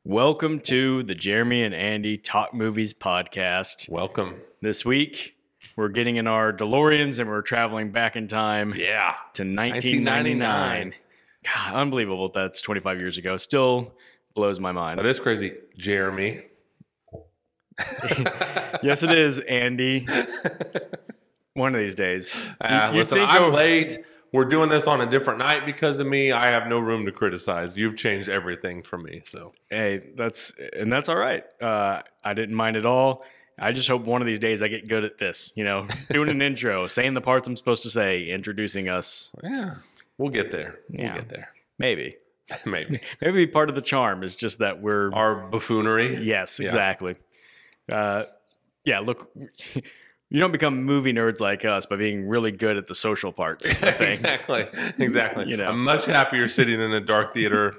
Welcome to the Jeremy and Andy Talk Movies podcast. Welcome. This week, we're getting in our DeLoreans and we're traveling back in time to 1999. God, unbelievable that's 25 years ago. Still blows my mind. That is crazy, Jeremy. Yes, it is, Andy. One of these days. Listen, I'm late. We're doing this on a different night because of me. I have no room to criticize. You've changed everything for me. So hey, that's all right. I didn't mind at all. I just hope one of these days I get good at this. You know, doing an intro, saying the parts I'm supposed to say, introducing us. Yeah, we'll get there. Yeah. We'll get there. Maybe. Maybe Part of the charm is just that we're our buffoonery. Yes, exactly. Look. You don't become movie nerds like us by being really good at the social parts of things. Exactly. You know, I'm much happier sitting in a dark theater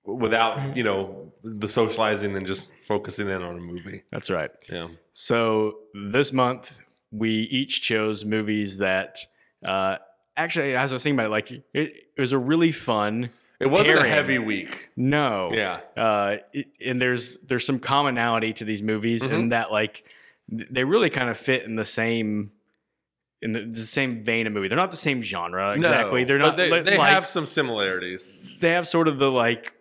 without, the socializing and just focusing in on a movie. That's right. Yeah. So this month we each chose movies that actually, as I was thinking about it, it was a really fun. It wasn't a heavy week. No. Yeah. And there's some commonality to these movies in that they really kind of fit in the same vein of movie. They're not the same genre exactly. No, They're not. But they have some similarities. They have sort of the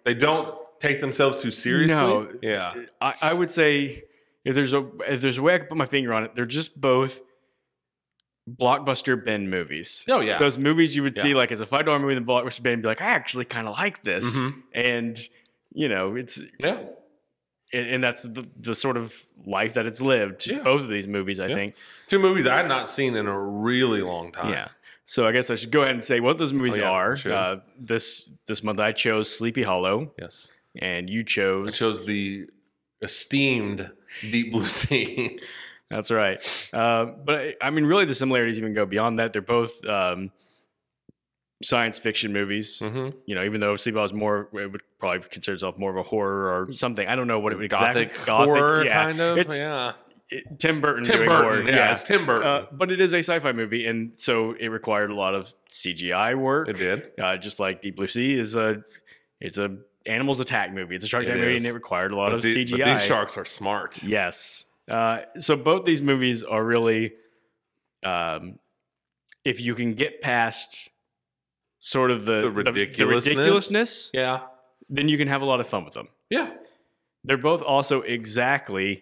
They don't take themselves too seriously. No. Yeah. I would say if there's a way I could put my finger on it, they're just both blockbuster bin movies. Oh yeah. Those movies you would see as a $5 movie in the blockbuster bin and be like, I actually kind of like this, and it's And that's the sort of life that it's lived. Yeah. Both of these movies, I think. Two movies I had not seen in a really long time. Yeah. So I guess I should go ahead and say what those movies are. Sure. This month I chose Sleepy Hollow. Yes. And you chose... I chose the esteemed Deep Blue Sea. That's right. But I mean, really the similarities even go beyond that. They're both... science fiction movies, even though Sleepy Hollow is more, it would probably consider itself more of a horror or something. I don't know what it would Gothic horror, kind of. It's Tim Burton doing horror. Yeah, it's Tim Burton. But it is a sci-fi movie, and so it required a lot of CGI work. It did. Just like Deep Blue Sea it's a animals attack movie. It's a shark attack movie, and it required a lot of CGI. But these sharks are smart. Yes. So both these movies are really, if you can get past sort of the ridiculousness, then you can have a lot of fun with them. Yeah. They're both also exactly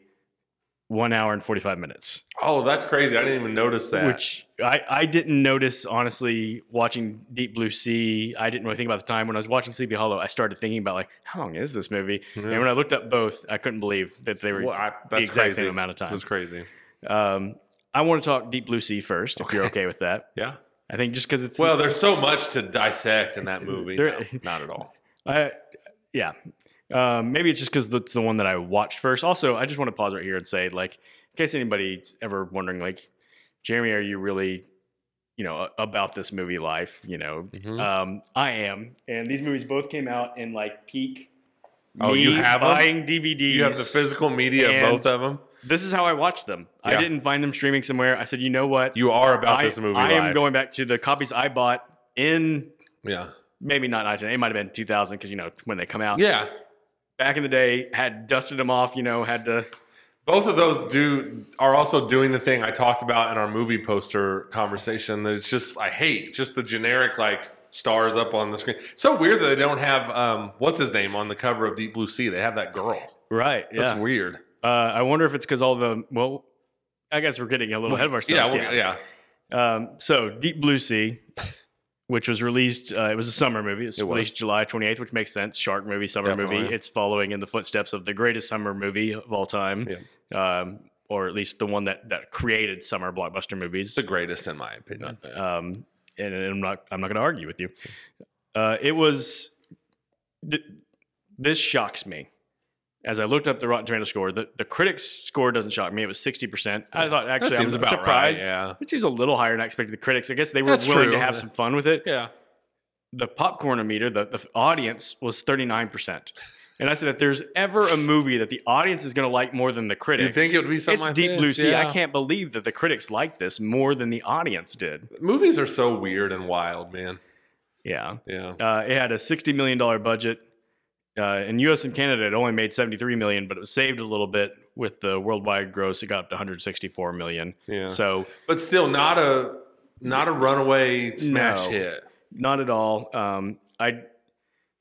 1 hour and 45 minutes. Oh, that's crazy. I didn't even notice that. Which I didn't notice, honestly, watching Deep Blue Sea. I didn't really think about the time. When I was watching Sleepy Hollow, I started thinking about, how long is this movie? Yeah. And when I looked up both, I couldn't believe that they were the exact same amount of time. That's crazy. I want to talk Deep Blue Sea first, if you're okay with that. Yeah. I think just because it's... Well, there's so much to dissect in that movie. No, not at all. Maybe it's just because it's the one that I watched first. Also, I just want to pause right here and say, in case anybody's ever wondering, Jeremy, are you really, about this movie life? I am. And these movies both came out in peak. You have buying DVDs. You have the physical media of both of them. This is how I watched them. Yeah. I didn't find them streaming somewhere. I said, you know what? You are about this movie life. I am going back to the copies I bought in... Yeah. Maybe not 19. It might have been 2000 because, when they come out. Yeah. Back in the day, had dusted them off, had to... Both of those are also doing the thing I talked about in our movie poster conversation. That it's just, I hate just the generic, stars up on the screen. It's so weird that they don't have, what's his name, on the cover of Deep Blue Sea. They have that girl. Right, yeah. That's weird. I wonder if it's because I guess we're getting a little ahead of ourselves. Yeah. So Deep Blue Sea, which was released, it was a summer movie. It was released July 28th, which makes sense. Shark movie, summer movie. It's following in the footsteps of the greatest summer movie of all time. Yeah. Or at least the one that created summer blockbuster movies. The greatest, in my opinion. And I'm not going to argue with you. It was. This shocks me. As I looked up the Rotten Tomatoes score, the critics' score doesn't shock me. It was 60%. I thought, actually, I was surprised. Right, yeah. It seems a little higher than I expected. The critics, I guess they were willing to have some fun with it. Yeah. The popcornometer, the audience was 39%. And I said, if there's ever a movie that the audience is going to like more than the critics, you think it would be something like Deep Blue Sea. Yeah. I can't believe that the critics liked this more than the audience did. Movies are so weird and wild, man. Yeah. Yeah. It had a $60 million budget. In U.S. and Canada, it only made 73 million, but it was saved a little bit with the worldwide gross. It got up to 164 million. Yeah. So, but still not a runaway smash hit. Not at all.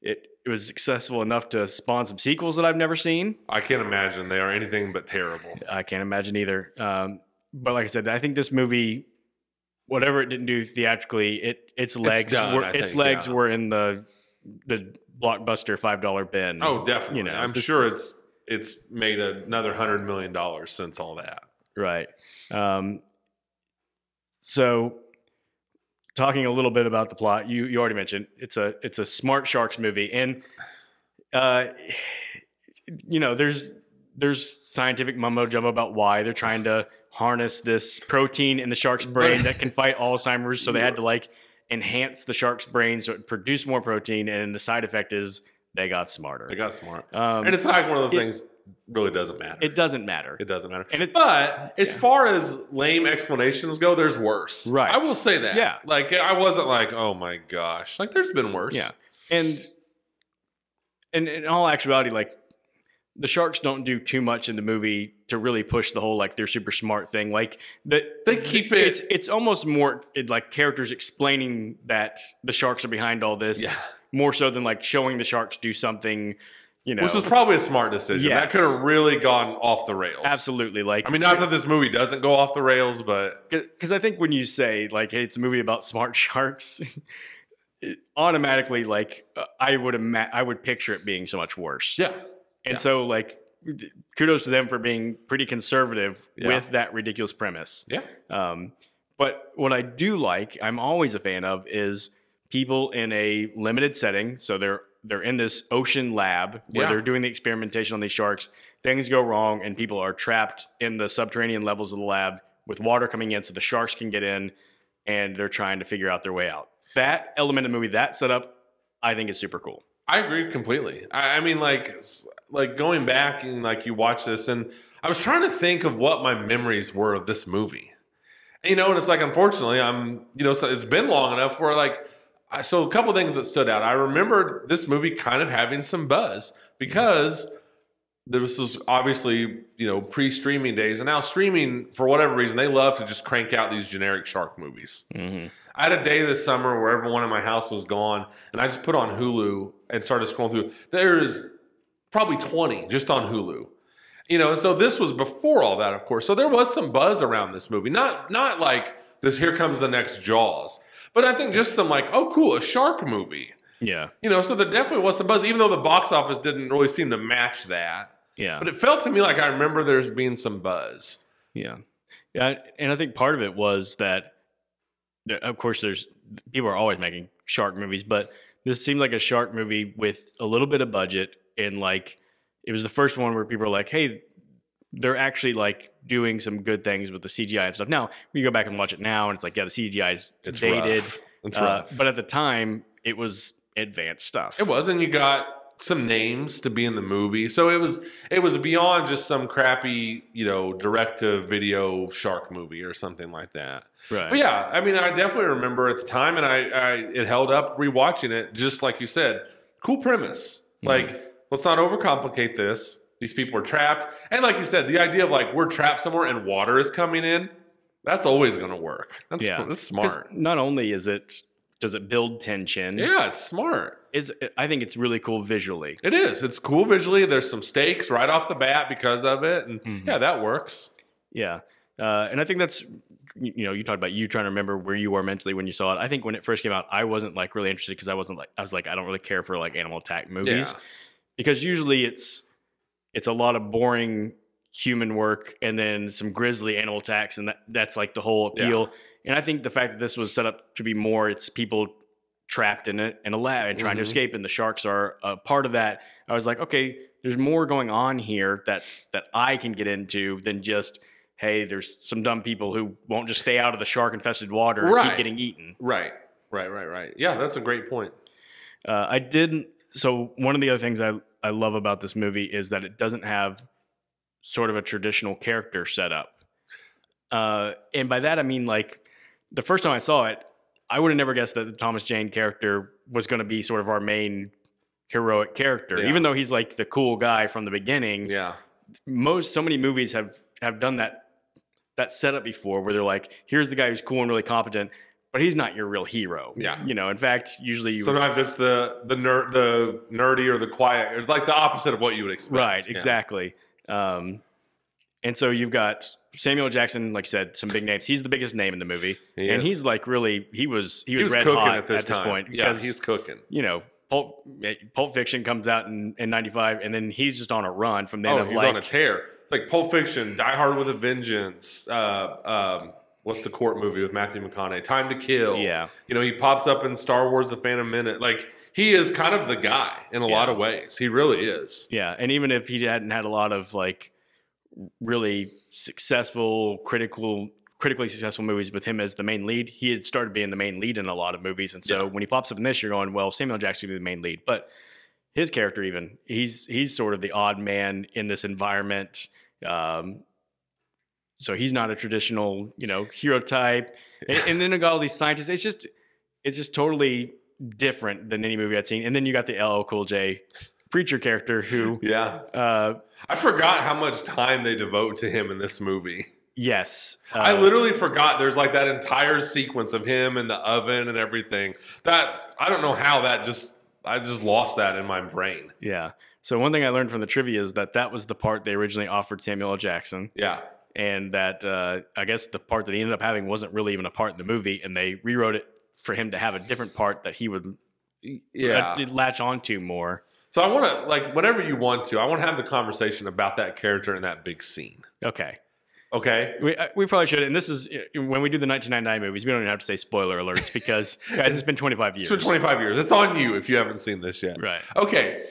It was successful enough to spawn some sequels that I've never seen. I can't imagine they are anything but terrible. I can't imagine either. But like I said, I think this movie, whatever it didn't do theatrically, its legs were in the blockbuster $5 bin. Oh, definitely. I'm sure it's made another $100 million since all that. Right. So talking a little bit about the plot, you already mentioned it's a smart sharks movie, and there's scientific mumbo jumbo about why they're trying to harness this protein in the shark's brain that can fight Alzheimer's. So they had to enhance the shark's brain so it produced more protein, and the side effect is they got smarter. And it's one of those things. Really doesn't matter. It doesn't matter. But as far as lame explanations go, there's worse. Right. I will say that. Yeah. I wasn't like, oh my gosh. There's been worse. Yeah. And in all actuality, the sharks don't do too much in the movie to really push the whole they're super smart thing. They keep it. It's almost more characters explaining that the sharks are behind all this. Yeah. More so than showing the sharks do something. Which was probably a smart decision. Yes. That could have really gone off the rails. Absolutely. Not that this movie doesn't go off the rails, but because I think when you say hey, it's a movie about smart sharks, automatically I would picture it being so much worse. Yeah. And so kudos to them for being pretty conservative with that ridiculous premise. Yeah. But what I do I'm always a fan of, is people in a limited setting. So they're in this ocean lab where they're doing the experimentation on these sharks. Things go wrong, and people are trapped in the subterranean levels of the lab with water coming in so the sharks can get in, and they're trying to figure out their way out. That element of the movie, that setup, I think is super cool. I agree completely. I mean, going back and you watch this, and I was trying to think of what my memories were of this movie. And it's unfortunately, so it's been long enough where so a couple things that stood out. I remember this movie kind of having some buzz because this was obviously, pre-streaming days. And now streaming, for whatever reason, they love to just crank out these generic shark movies. Mm-hmm. I had a day this summer where everyone in my house was gone, and I just put on Hulu and started scrolling through. There's probably 20 just on Hulu. And so this was before all that, of course. So there was some buzz around this movie. Not like this, here comes the next Jaws. But I think just some oh, cool, a shark movie. Yeah. So there definitely was some buzz, even though the box office didn't really seem to match that. Yeah. But it felt to me like I remember there's being some buzz. Yeah. Yeah. And I think part of it was that, of course, people are always making shark movies, but this seemed like a shark movie with a little bit of budget. And it was the first one where people were like, hey, they're actually doing some good things with the CGI and stuff. Now, when you go back and watch it now, and it's the CGI is dated. Rough. It's rough. But at the time, it was advanced stuff. It was, and you got some names to be in the movie. So it was beyond just some crappy, direct-to-video shark movie or something like that. Right. But yeah, I definitely remember at the time, and it held up rewatching it, just like you said. Cool premise. Mm-hmm. Let's not overcomplicate this. These people are trapped. And like you said, the idea of we're trapped somewhere and water is coming in, that's always going to work. That's smart. Not only does it build tension. Yeah, it's smart. I think it's really cool visually. It is. It's cool visually. There's some stakes right off the bat because of it. And yeah, that works. Yeah. And I think that's, you talked about you trying to remember where you were mentally when you saw it. I think when it first came out, I wasn't really interested because I was I don't really care for animal attack movies. Yeah. Because usually it's a lot of boring human work and then some grisly animal attacks, and that's the whole appeal. Yeah. And I think the fact that this was set up to be more, it's people trapped in a lab and trying to escape, and the sharks are a part of that. I was like, okay, there's more going on here that I can get into than just, hey, there's some dumb people who won't just stay out of the shark infested water and keep getting eaten. Right. Yeah, that's a great point. So one of the other things I love about this movie is that it doesn't have sort of a traditional character setup. And by that, I mean, the first time I saw it, I would have never guessed that the Thomas Jane character was going to be sort of our main heroic character, even though he's like the cool guy from the beginning. Yeah. So many movies have done that setup before, where they're like, here's the guy who's cool and really competent, but he's not your real hero. Yeah. You know, in fact, usually sometimes it's the nerdy or the quiet, or like the opposite of what you would expect. Right, exactly. And so you've got Samuel Jackson, like you said, some big names. He's the biggest name in the movie, and he's like really he was red cooking hot at this point. Yeah, because, he's cooking. You know, Pulp Fiction comes out in '95, and then he's just on a run from then. He's on a tear. Like Pulp Fiction, Die Hard with a Vengeance. What's the court movie with Matthew McConaughey? Time to Kill. Yeah. You know, he pops up in Star Wars: The Phantom Menace. Like, he is kind of the guy in a lot of ways. He really is. Yeah, and even if he hadn't had a lot of like really successful, critically successful movies with him as the main lead, he had started being the main lead in a lot of movies. And so when he pops up in this, you're going, well, Samuel Jackson will be the main lead. But his character, even, he's sort of the odd man in this environment. So he's not a traditional, you know, hero type. And then you got all these scientists. It's just totally different than any movie I'd seen. And then you got the LL Cool J preacher character who... I forgot how much time they devote to him in this movie. Yes. I literally forgot there's like that entire sequence of him in the oven and everything. That, I don't know how I just lost that in my brain. Yeah. So one thing I learned from the trivia is that was the part they originally offered Samuel L. Jackson. Yeah. And that I guess the part that he ended up having wasn't really even a part in the movie, and they rewrote it for him to have a different part that he would latch onto more. So I want to, like, whenever you want to, I want to have the conversation about that character in that big scene. Okay. We probably should. And this is, when we do the 1999 movies, we don't even have to say spoiler alerts because, guys, it's been 25 years. It's been 25 years. It's on you if you haven't seen this yet. Right. Okay.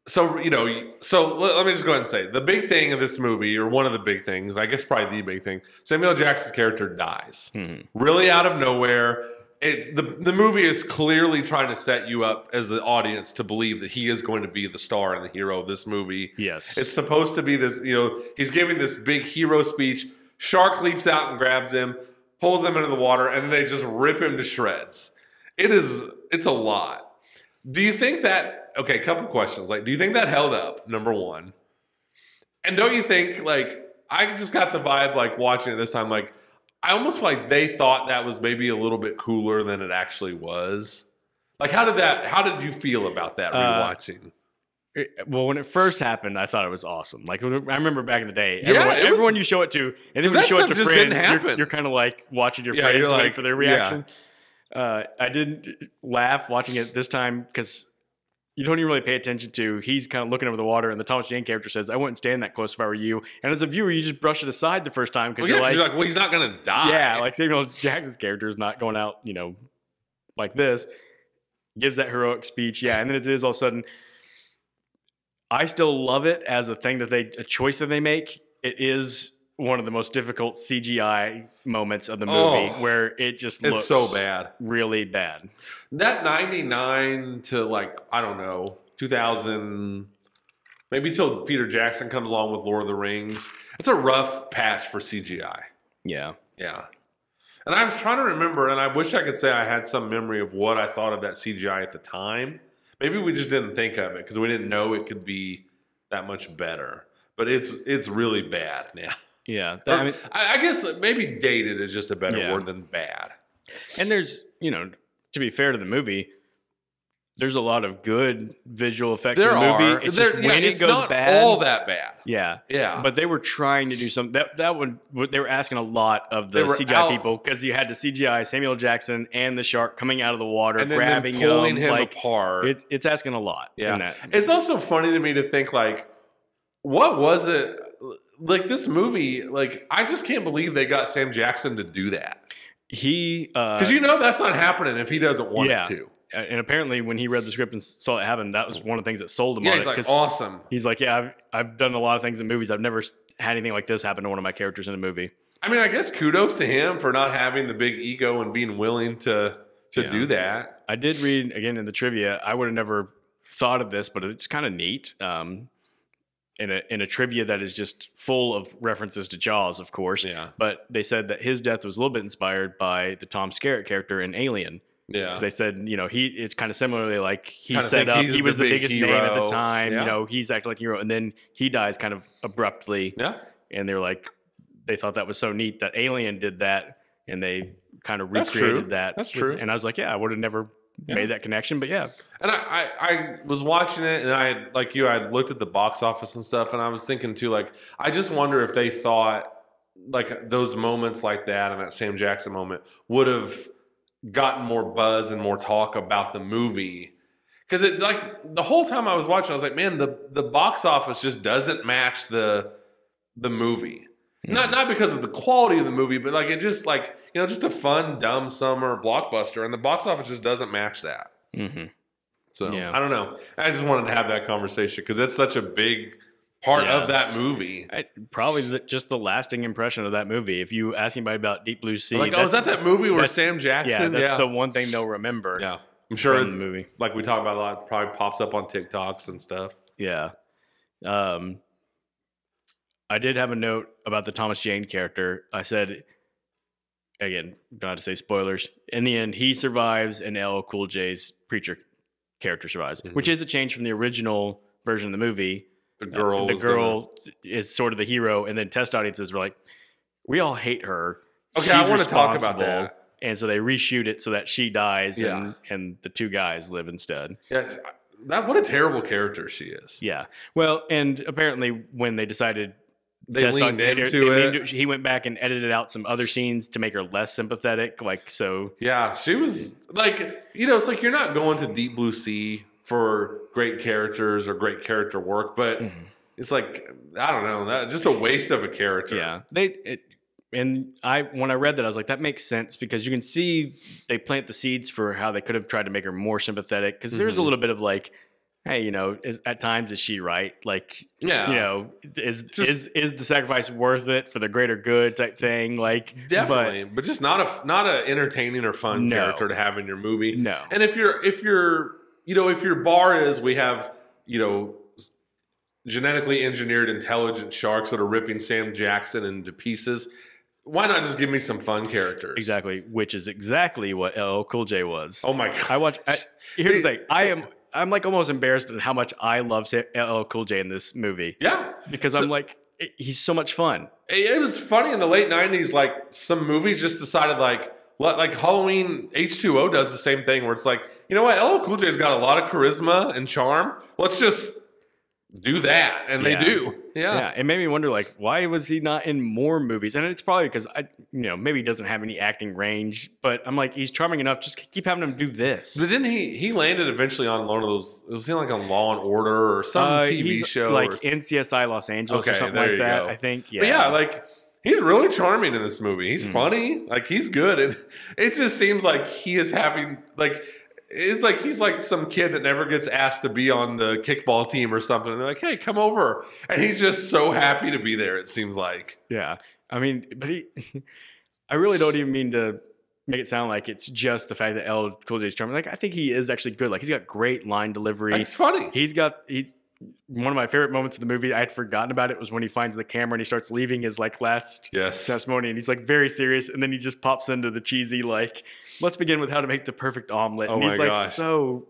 So, you know, let me just go ahead and say, the big thing of this movie, or one of the big things, I guess probably the big thing, Samuel Jackson's character dies. Really out of nowhere. The movie is clearly trying to set you up as the audience to believe that he is going to be the star and the hero of this movie. Yes. It's supposed to be this, you know, he's giving this big hero speech. Shark leaps out and grabs him, pulls him into the water, and then they just rip him to shreds. It's a lot. Do you think that, okay, a couple questions. Like, do you think that held up, number one? And don't you think, like, I just got the vibe, like, watching it this time, like, I almost feel like they thought that was maybe a little bit cooler than it actually was. Like, how did you feel about that rewatching? Well, when it first happened, I thought it was awesome. Like, I remember back in the day, everyone you show it to, and then when you show it to friends, you're kind of like watching your friends wait for their reaction. I didn't laugh watching it this time because you don't even really pay attention to. He's kind of looking over the water, and the Thomas Jane character says, "I wouldn't stand that close if I were you." And as a viewer, you just brush it aside the first time because you're like, "Well, he's not going to die." Yeah, like Samuel Jackson's character is not going out, you know, like this. Gives that heroic speech, and then it is all of a sudden. I still love it as a thing a choice that they make. It is one of the most difficult CGI moments of the movie where it just looks so bad. Really bad. That 99 to, like, I don't know, 2000, maybe till Peter Jackson comes along with Lord of the Rings. It's a rough patch for CGI. Yeah. Yeah. And I was trying to remember, and I wish I could say I had some memory of what I thought of that CGI at the time. Maybe we just didn't think of it because we didn't know it could be that much better. But it's really bad now. Yeah. I guess maybe dated is just a better word than bad. And there's, you know, to be fair to the movie, there's a lot of good visual effects in the movie. It's just when it goes bad. All that bad. Yeah. Yeah. But they were trying to do something. That one, they were asking a lot of the CGI people because you had the CGI Samuel Jackson and the shark coming out of the water, and grabbing pulling him apart. It's asking a lot. Yeah. It's also funny to me to think, like, what was it? Like, this movie, like, I just can't believe they got Sam Jackson to do that. Because you know that's not happening if he doesn't want it to. And apparently when he read the script and saw it happen, that was one of the things that sold him on it. He's like, awesome. He's like, yeah, I've done a lot of things in movies. I've never had anything like this happen to one of my characters in a movie. I mean, I guess kudos to him for not having the big ego and being willing to do that. I did read, again, in the trivia, I would have never thought of this, but it's kind of neat. In a trivia that is just full of references to Jaws, of course. Yeah. But they said that his death was a little bit inspired by the Tom Skerritt character in Alien. Yeah. Because they said, you know, it's kind of similarly like he Kinda set think up, he's he was the big biggest name at the hero. time, Yeah. you know, he's acting like a hero. And then he dies kind of abruptly. Yeah. And they were like, they thought that was so neat that Alien did that. And they kind of That's recreated true. that. That's true. And I was like, yeah, I would have never made that connection. But yeah. And I was watching it, and I like you, I looked at the box office and stuff, and I was thinking too, like, I just wonder if they thought like those moments like that and that Sam Jackson moment would have gotten more buzz and more talk about the movie. Because it, like, the whole time I was watching, I was like, man, the box office just doesn't match the movie. Not because of the quality of the movie, but like it just like, you know, just a fun, dumb summer blockbuster, and the box office just doesn't match that. So I don't know. I just wanted to have that conversation because it's such a big part of that movie. Probably just the lasting impression of that movie. If you ask anybody about Deep Blue Sea, like, oh, is that movie where Sam Jackson? Yeah, that's the one thing they'll remember. Yeah, I'm sure it's the movie. Like we talk about a lot. Probably pops up on TikToks and stuff. Yeah. I did have a note about the Thomas Jane character. I said, again, not to say spoilers. In the end, he survives, and LL Cool J's preacher character survives, which is a change from the original version of the movie. The girl, is sort of the hero, and then test audiences were like, "We all hate her." Okay, She's I want to talk about responsible." that. And so they reshoot it so that she dies, and the two guys live instead. Yeah, what a terrible character she is. Yeah. Well, and apparently when they decided. They leaned into it. He went back and edited out some other scenes to make her less sympathetic. Like, so. Yeah, she was like, you know, it's like you're not going to Deep Blue Sea for great characters or great character work, but it's like, I don't know, just a waste of a character. Yeah. When I read that, I was like, that makes sense because you can see they plant the seeds for how they could have tried to make her more sympathetic. Because there's a little bit of like, hey, you know, at times is she right? Like, you know, is the sacrifice worth it for the greater good type thing? Like, definitely, but just not a entertaining or fun character to have in your movie. No, and if your bar is we have, you know, genetically engineered intelligent sharks that are ripping Sam Jackson into pieces, why not just give me some fun characters? Exactly, which is exactly what LL Cool J was. Oh my god! Here's the thing, I'm like almost embarrassed at how much I love LL Cool J in this movie. Yeah. Because I'm like, he's so much fun. It was funny in the late 90s, like some movies just decided like Halloween H2O does the same thing where it's like, you know what, LL Cool J's got a lot of charisma and charm. Let's just do that. And they do. Yeah. It made me wonder, like, why was he not in more movies? And it's probably because maybe he doesn't have any acting range, but I'm like, he's charming enough. Just keep having him do this. But didn't he landed eventually on one of those, was he like on Law and Order or some TV show? Like NCSI Los Angeles or something like that, I think. Yeah. But yeah, like, he's really charming in this movie. He's funny. Like, he's good. And it just seems like he is having, like, it's like he's like some kid that never gets asked to be on the kickball team or something. And they're like, hey, come over. And he's just so happy to be there, it seems like. Yeah. I mean, but I really don't even mean to make it sound like it's just the fact that LL Cool J's charming. Like, I think he is actually good. Like, he's got great line delivery. He's funny. He's one of my favorite moments of the movie. I had forgotten about it was when he finds the camera and he starts leaving his like last testimony, and he's like very serious, and then he just pops into the cheesy like, let's begin with how to make the perfect omelet. Oh, and he's my like gosh. So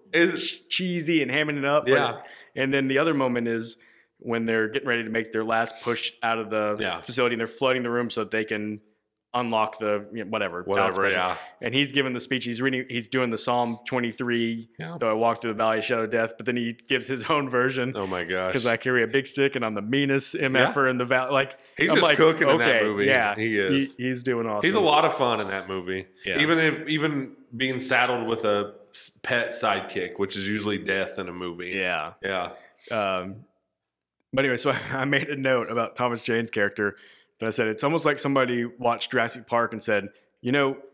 cheesy and hamming it up. Yeah. And then the other moment is when they're getting ready to make their last push out of the facility, and they're flooding the room so that they can unlock the whatever. Yeah. And he's giving the speech. He's doing the Psalm 23. Yeah. So I walk through the valley of shadow of death, but then he gives his own version. Oh my gosh! Because I carry a big stick and I'm the meanest MFer in the valley. Like, he's just cooking in that movie. Yeah, he is. He's doing awesome. He's a lot of fun in that movie. Yeah. Even being saddled with a pet sidekick, which is usually death in a movie. Yeah. Yeah. But anyway, so I made a note about Thomas Jane's character. I said, it's almost like somebody watched Jurassic Park and said,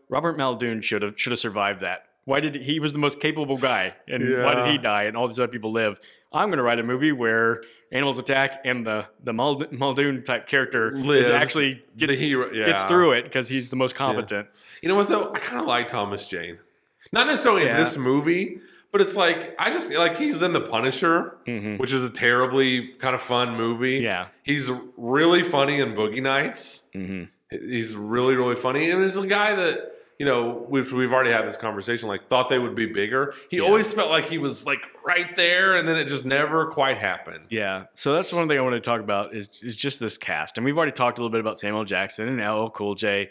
Robert Muldoon should have survived that. Why did he was the most capable guy, and why did he die, and all these other people live? I'm going to write a movie where animals attack, and the Muldoon type character gets through it because he's the most competent. Yeah. You know what though? I kind of like Thomas Jane, not necessarily in this movie. But it's like, I just, like, he's in The Punisher, which is a terribly kind of fun movie. Yeah. He's really funny in Boogie Nights. He's really, really funny. And he's a guy that, you know, we've already had this conversation, like thought they would be bigger. He always felt like he was like right there, and then it just never quite happened. Yeah. So that's one thing I want to talk about is just this cast. And we've already talked a little bit about Samuel Jackson and LL Cool J.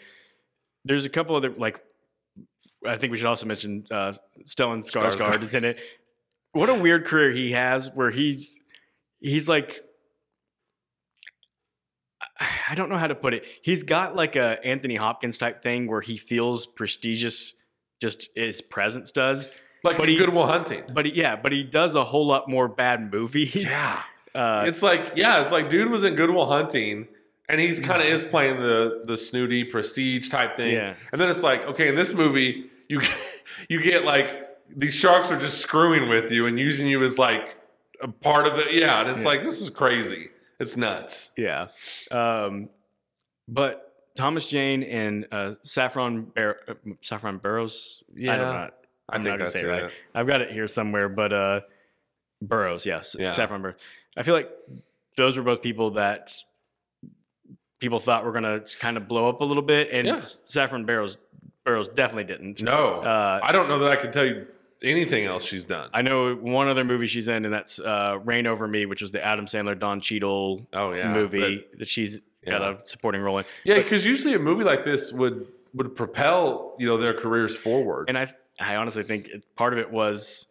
There's a couple other, like, I think we should also mention Stellan Skarsgård is in it. What a weird career he has, where he's like, I don't know how to put it. He's got like a Anthony Hopkins type thing where he feels prestigious, just his presence does. Like Good Will Hunting. But he does a whole lot more bad movies. Yeah. It's like dude was in Good Will Hunting, and he's kind of is playing the snooty prestige type thing. Yeah. And then it's like, okay, in this movie, you get like these sharks are just screwing with you and using you as like a part of it. Yeah. And it's like, this is crazy. It's nuts. Yeah. But Thomas Jane and Saffron Burrows. Yeah. I'm not going to say it right. I've got it here somewhere, but Burrows, yes. Yeah. Saffron Burrows. I feel like those were both people that people thought were going to kind of blow up a little bit. And Saffron Burrows definitely didn't. No. I don't know that I could tell you anything else she's done. I know one other movie she's in, and that's Reign Over Me, which was the Adam Sandler, Don Cheadle movie that she's got a supporting role in. Yeah, because usually a movie like this would propel, you know, their careers forward. And I honestly think part of it was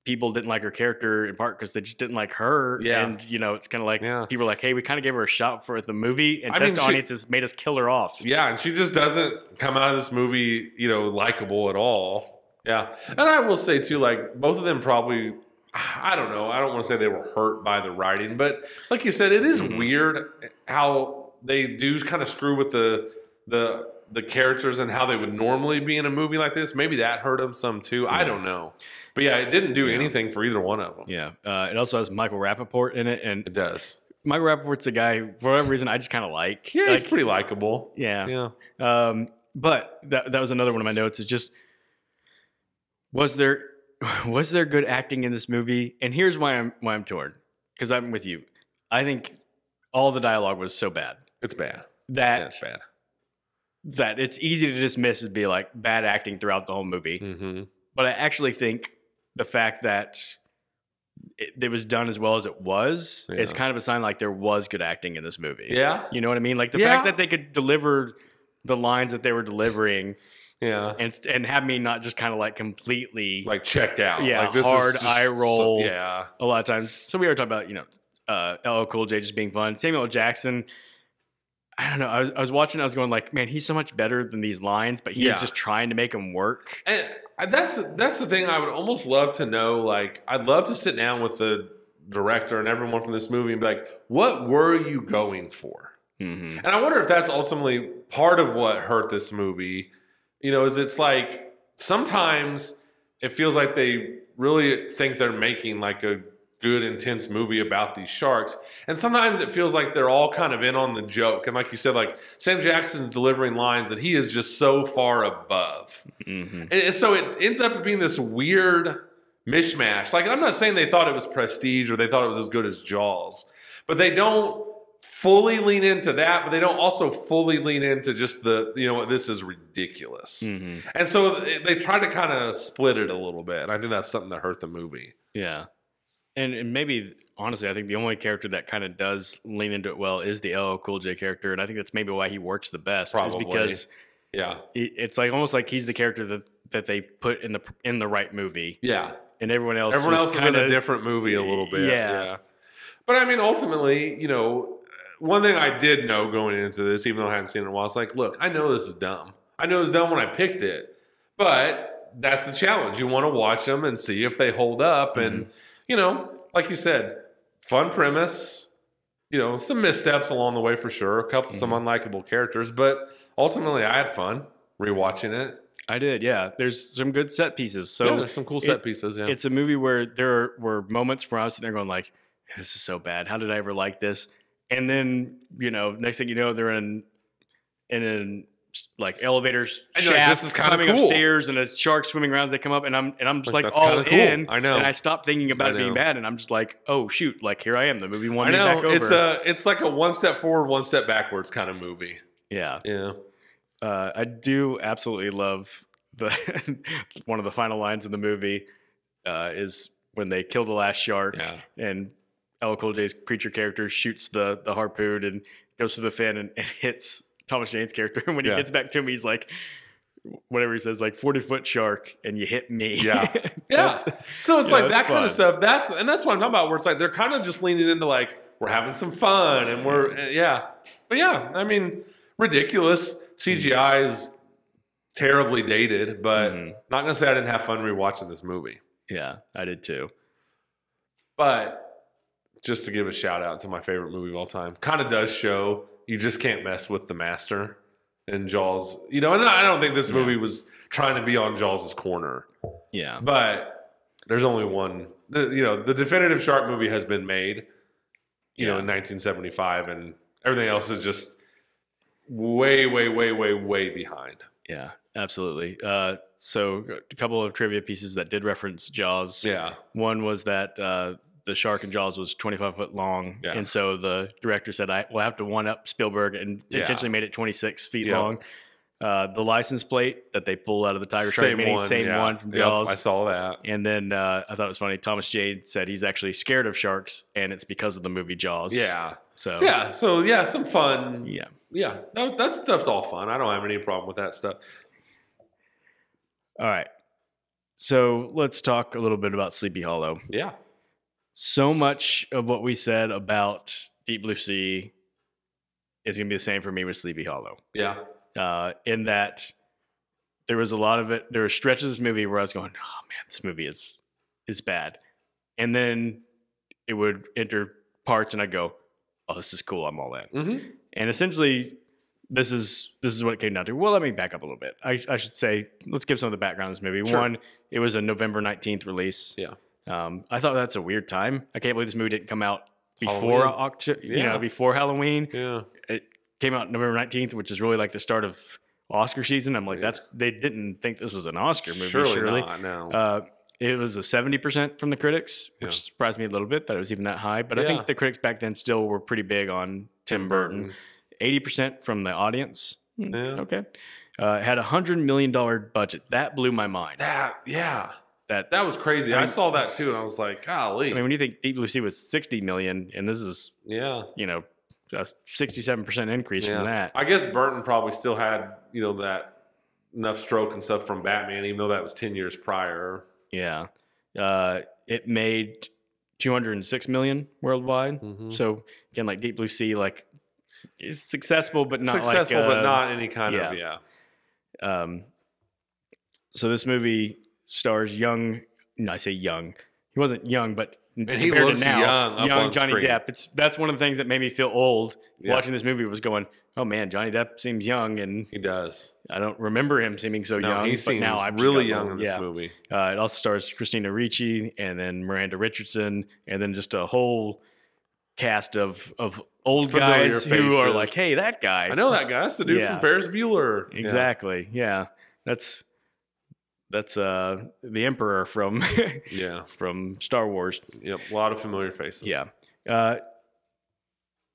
people didn't like her character in part because they just didn't like her. Yeah. And, you know, it's kind of like people are like, hey, we kind of gave her a shot for the movie, and test audiences made us kill her off. Yeah, and she just doesn't come out of this movie, you know, likable at all. Yeah. And I will say, too, like, both of them probably, I don't know, I don't want to say they were hurt by the writing, but like you said, it is weird how they do kind of screw with the characters and how they would normally be in a movie like this. Maybe that hurt them some, too. I don't know. But, yeah, it didn't do anything for either one of them. Yeah. It also has Michael Rappaport in it. And it does. Michael Rappaport's a guy, for whatever reason, I just kind of like. Yeah, he's pretty likable. Yeah. Yeah. But that was another one of my notes. Is just, was there good acting in this movie? And here's why I'm torn, because I'm with you. I think all the dialogue was so bad. It's bad. It's bad. That it's easy to dismiss as be like bad acting throughout the whole movie. Mm-hmm. But I actually think the fact that it was done as well as it was is kind of a sign like there was good acting in this movie. Yeah. You know what I mean? Like the fact that they could deliver the lines that they were delivering. Yeah, and have me not just kind of like completely like checked out. Yeah, like this hard eye roll. A lot of times. So we were talking about, you know, LL Cool J just being fun. Samuel Jackson. I don't know. I was watching. I was going like, man, he's so much better than these lines, but he's just trying to make them work. And that's the thing. I would almost love to know. Like, I'd love to sit down with the director and everyone from this movie and be like, what were you going for? Mm-hmm. And I wonder if that's ultimately part of what hurt this movie. You know, is it's like sometimes it feels like they really think they're making like a good, intense movie about these sharks. And sometimes it feels like they're all kind of in on the joke. And like you said, like Sam Jackson's delivering lines that he is just so far above. Mm-hmm. And so it ends up being this weird mishmash. Like, I'm not saying they thought it was prestige or they thought it was as good as Jaws, but they don't fully lean into that, but they don't also fully lean into just the, you know what, this is ridiculous. Mm-hmm. And so they try to kind of split it a little bit. And I think that's something that hurt the movie. Yeah. And maybe, honestly, I think the only character that kind of does lean into it well is the LL Cool J character. And I think that's maybe why he works the best. Probably. Is because it's like almost like he's the character that they put in the right movie. Yeah. And everyone else is in a different movie a little bit. Yeah. But I mean, ultimately, you know, one thing I did know going into this, even though I hadn't seen it in a while, it's like, look, I know this is dumb. I know it was dumb when I picked it, but that's the challenge. You want to watch them and see if they hold up. Mm-hmm. And, you know, like you said, fun premise, you know, some missteps along the way for sure, some unlikable characters, but ultimately I had fun rewatching it. I did, yeah. There's some good set pieces. So there's some cool set pieces, yeah. It's a movie where there were moments where I was sitting there going like, this is so bad. How did I ever like this? And then, you know, next thing you know, they're in like elevators, shaft, like, this is climbing cool. upstairs, and a shark swimming around as they come up, and I'm just like all in. Cool. I know. And I stopped thinking about it being bad, and I'm just like, oh shoot, like here I am. The movie won me back over. It's like a one step forward, one step backwards kind of movie. Yeah. Yeah. I do absolutely love the one of the final lines in the movie is when they kill the last shark and LL Cool J's Preacher character shoots the harpoon and goes through the fin and hits Thomas Jane's character. And when he gets back to him, he's like, whatever he says, like 40-foot shark, and you hit me. Yeah. Yeah. So it's like that kind of stuff. That's what I'm talking about, where it's like they're kind of just leaning into like, we're having some fun and we're, But yeah, I mean, ridiculous. CGI is terribly dated, but not going to say I didn't have fun rewatching this movie. Yeah, I did too. But just to give a shout out to my favorite movie of all time, kind of does show you just can't mess with the master in Jaws. You know, and I don't think this movie was trying to be on Jaws' corner. Yeah. But there's only one. You know, the definitive shark movie has been made, you know, in 1975, and everything else is just way, way, way, way, way behind. Yeah, absolutely. So a couple of trivia pieces that did reference Jaws. Yeah. One was that the shark in Jaws was 25 foot long. Yeah. And so the director said, I will have to one-up Spielberg, and intentionally made it 26 feet long. The license plate that they pull out of the tiger shark, same one from Jaws. I saw that. And then I thought it was funny, Thomas Jane said he's actually scared of sharks, and it's because of the movie Jaws. Yeah. So some fun. Yeah. Yeah, that stuff's all fun. I don't have any problem with that stuff. All right. So let's talk a little bit about Sleepy Hollow. Yeah. So much of what we said about Deep Blue Sea is going to be the same for me with Sleepy Hollow. Yeah. In that there was a lot of it. There were stretches of this movie where I was going, oh man, this movie is bad. And then it would enter parts and I'd go, oh, this is cool. I'm all in. Mm-hmm. And essentially this is what it came down to. Well, let me back up a little bit. I should say, let's give some of the background of this movie. Sure. One, it was a November 19th release. Yeah. I thought that's a weird time. I can't believe this movie didn't come out before before Halloween. Yeah. It came out November 19th, which is really like the start of Oscar season. I'm like, they didn't think this was an Oscar movie. Surely not, no. It was a 70% from the critics, which surprised me a little bit that it was even that high. But I think the critics back then still were pretty big on Tim Burton. 80% from the audience. Yeah. Okay. It had $100 million budget. That blew my mind. That was crazy. I saw that too, and I was like, golly. I mean, when you think Deep Blue Sea was $60 million, and this is a 67% increase from that. I guess Burton probably still had that enough stroke and stuff from Batman, even though that was 10 years prior. Yeah. It made $206 million worldwide. Mm-hmm. So again, like Deep Blue Sea, like is successful, but not but not any kind of So this movie stars young. No, I say young. He wasn't young, but he looks young Johnny screen. Depp. That's one of the things that made me feel old watching this movie. Was going, oh man, Johnny Depp seems young, and he does. I don't remember him seeming so young. He seems really young in this movie. It also stars Christina Ricci and then Miranda Richardson, and then just a whole cast of old guys who are like, hey, that guy. I know that guy. That's the dude from Ferris Bueller. Exactly. Yeah. That's the Emperor from from Star Wars. Yep, a lot of familiar faces. Yeah.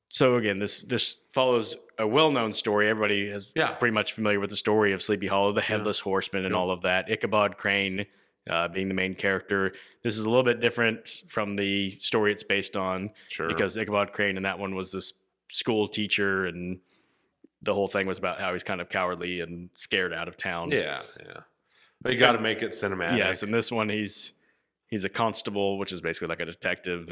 So again, this follows a well-known story. Everybody is pretty much familiar with the story of Sleepy Hollow, the headless horseman, and all of that. Ichabod Crane being the main character. This is a little bit different from the story it's based on, because Ichabod Crane in that one was this school teacher, and the whole thing was about how he's kind of cowardly and scared out of town. Yeah. But you got to make it cinematic. Yes, and this one he's a constable, which is basically like a detective,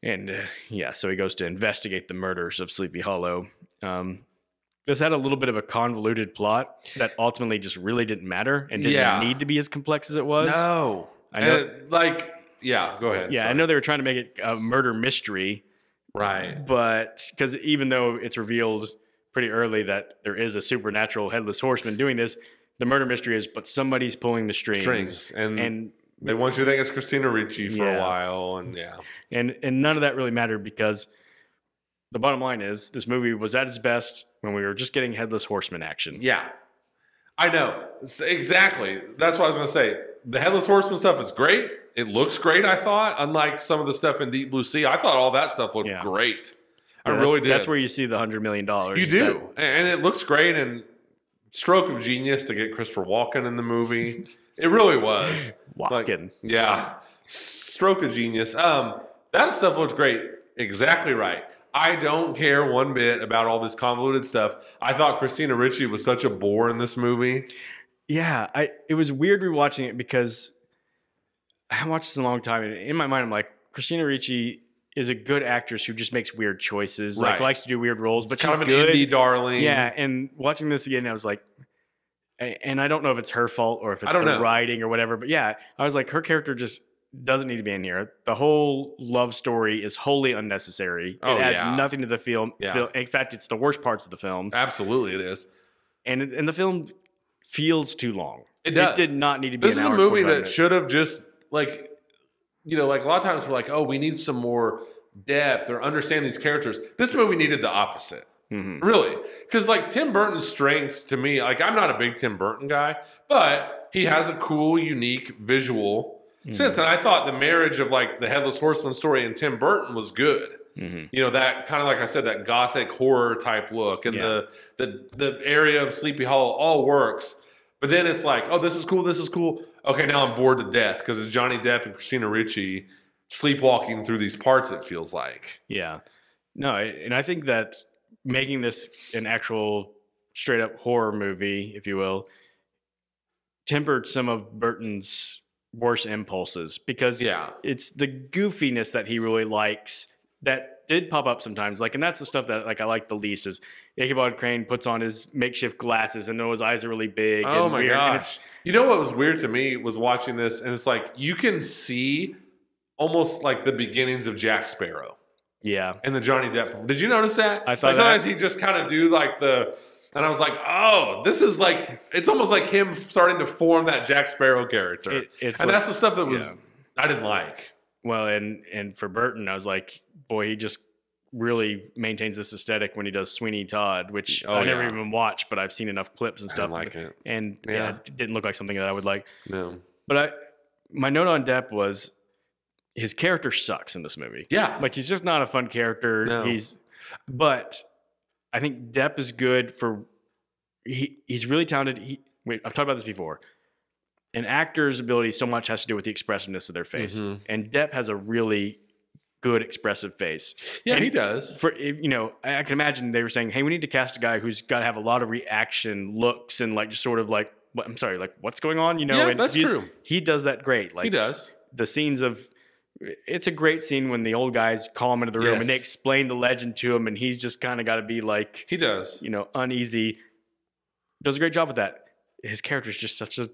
so he goes to investigate the murders of Sleepy Hollow. This had a little bit of a convoluted plot that ultimately just really didn't matter and didn't need to be as complex as it was. No, I know. Go ahead. Yeah, sorry. I know they were trying to make it a murder mystery, right? But because even though it's revealed pretty early that there is a supernatural headless horseman doing this, the murder mystery is, but somebody's pulling the strings. And they want you to think it's Christina Ricci for a while. And and none of that really mattered, because the bottom line is this movie was at its best when we were just getting headless horseman action. Yeah. I know. Exactly. That's what I was going to say. The headless horseman stuff is great. It looks great, I thought. Unlike some of the stuff in Deep Blue Sea, I thought all that stuff looked great. I really did. That's where you see the $100 million. You do, and it looks great. And stroke of genius to get Christopher Walken in the movie. It really was. Walken. Yeah. Stroke of genius. That stuff looked great. Exactly right. I don't care one bit about all this convoluted stuff. I thought Christina Ricci was such a bore in this movie. Yeah, it was weird rewatching it because I haven't watched this in a long time. And in my mind, I'm like, Christina Ricci is a good actress who just makes weird choices, like likes to do weird roles, but she's kind of an good. indie darling. Yeah, and watching this again, I was like, and I don't know if it's her fault or if it's the writing or whatever, but yeah, I was like, her character just doesn't need to be in here. The whole love story is wholly unnecessary. It adds nothing to the film. Yeah. In fact, it's the worst parts of the film. Absolutely, it is. And the film feels too long. It does. It did not need to be. This is a movie that should have just like a lot of times we're like, oh, we need some more depth or understand these characters. This movie needed the opposite. Mm-hmm. Really. Because like Tim Burton's strengths to me, like I'm not a big Tim Burton guy, but he has a cool, unique visual sense. And I thought the marriage of like the Headless Horseman story and Tim Burton was good. Mm-hmm. You know, that kind of, like I said, that gothic horror type look and the area of Sleepy Hollow all works. But then it's like, oh, this is cool, this is cool. Okay, now I'm bored to death because it's Johnny Depp and Christina Ricci sleepwalking through these parts, it feels like. Yeah. No, and I think that making this an actual straight up horror movie, if you will, tempered some of Burton's worst impulses because it's the goofiness that he really likes that did pop up sometimes. Like, and that's the stuff that like I like the least is Ichabod Crane puts on his makeshift glasses and his eyes are really big. Oh and my weird. gosh. You know what was weird to me was watching this, and it's like you can see almost like the beginnings of Jack Sparrow. Yeah. And the Johnny Depp. Did you notice that? I thought sometimes he just kind of do like and I was like, oh, this is like, it's almost like him starting to form that Jack Sparrow character. That's the stuff that was, I didn't like. Well, and for Burton, I was like, boy, he just really maintains this aesthetic when he does Sweeney Todd, which I never even watched, but I've seen enough clips and stuff. I like it. And it didn't look like something that I would like. No. But my note on Depp was his character sucks in this movie. Yeah. Like, he's just not a fun character. No. But I think Depp is good for, he's really talented. I've talked about this before. An actor's ability so much has to do with the expressiveness of their face. Mm-hmm. And Depp has a really good expressive face. Yeah, and he does. I can imagine they were saying, hey, we need to cast a guy who's got to have a lot of reaction looks and like just sort of like, I'm sorry, like what's going on? Yeah, that's true. He does that great. Like, he does. The scenes of, it's a great scene when the old guys call him into the room and they explain the legend to him and he's just kind of got to be like, he does, uneasy. Does a great job with that. His character is just such an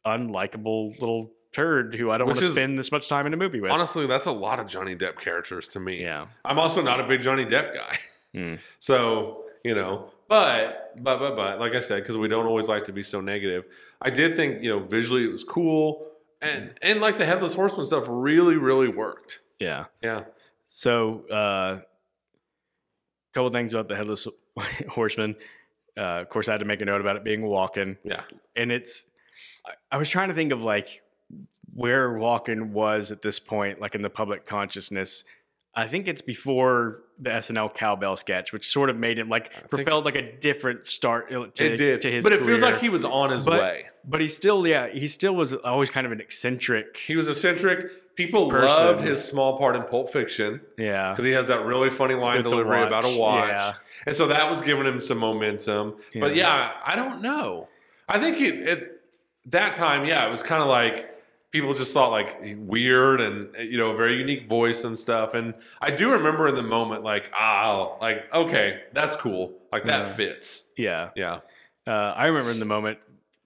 unlikable little turd who I don't want to spend this much time in a movie with. Honestly, that's a lot of Johnny Depp characters to me. Yeah. I'm also not a big Johnny Depp guy. So, but like I said, because we don't always like to be so negative, I did think, visually it was cool. And like the Headless Horseman stuff really, really worked. Yeah. Yeah. So, a couple things about the Headless Horseman. Of course, I had to make a note about it being Walken. Yeah. And I was trying to think of like where Walken was at this point, like in the public consciousness. I think it's before the SNL cowbell sketch, which sort of made him propelled like a different start to his But it career. Feels like he was on his way. But he still was always kind of an eccentric. He was eccentric. People loved his small part in Pulp Fiction. Yeah. Because he has that really funny line delivery about a watch. Yeah. And so that was giving him some momentum. Yeah. But I don't know. I think that time, it was kind of like people just thought like weird and a very unique voice and stuff. And I do remember in the moment okay, that's cool. Like that fits. Yeah. Yeah. I remember in the moment